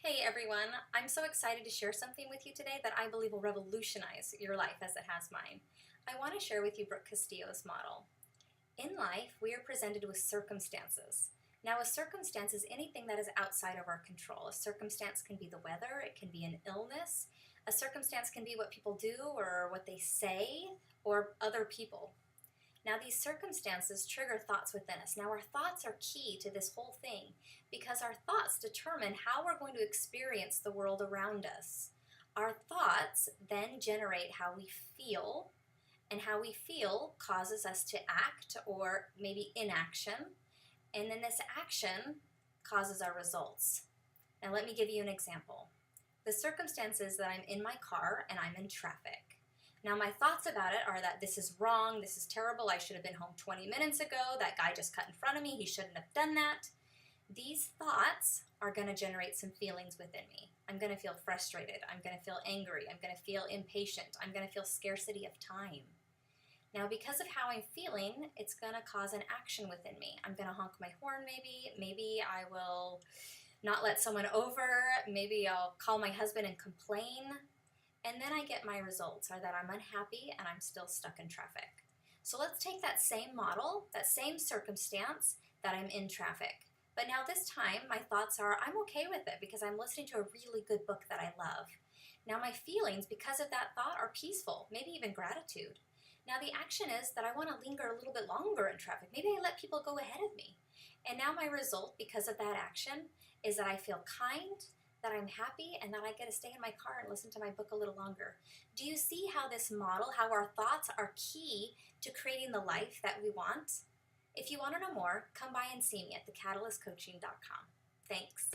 Hey everyone, I'm so excited to share something with you today that I believe will revolutionize your life as it has mine. I want to share with you Brooke Castillo's model. In life, we are presented with circumstances. Now, a circumstance is anything that is outside of our control. A circumstance can be the weather, it can be an illness, a circumstance can be what people do or what they say or other people. Now, these circumstances trigger thoughts within us. Now, our thoughts are key to this whole thing because our thoughts determine how we're going to experience the world around us. Our thoughts then generate how we feel, and how we feel causes us to act or maybe inaction, and then this action causes our results. Now, let me give you an example. The circumstance is that I'm in my car and I'm in traffic. Now, my thoughts about it are that this is wrong, this is terrible, I should have been home 20 minutes ago, that guy just cut in front of me, he shouldn't have done that. These thoughts are going to generate some feelings within me. I'm going to feel frustrated, I'm going to feel angry, I'm going to feel impatient, I'm going to feel scarcity of time. Now, because of how I'm feeling, it's going to cause an action within me. I'm going to honk my horn maybe I will not let someone over, maybe I'll call my husband and complain. And then I get my results are that I'm unhappy and I'm still stuck in traffic. So let's take that same model, that same circumstance that I'm in traffic. But now this time my thoughts are I'm okay with it because I'm listening to a really good book that I love. Now my feelings because of that thought are peaceful, maybe even gratitude. Now the action is that I want to linger a little bit longer in traffic. Maybe I let people go ahead of me. And now my result because of that action is that I feel kind, that I'm happy, and that I get to stay in my car and listen to my book a little longer. Do you see how this model, how our thoughts are key to creating the life that we want? If you want to know more, come by and see me at thecatalyst.coaching.com. Thanks.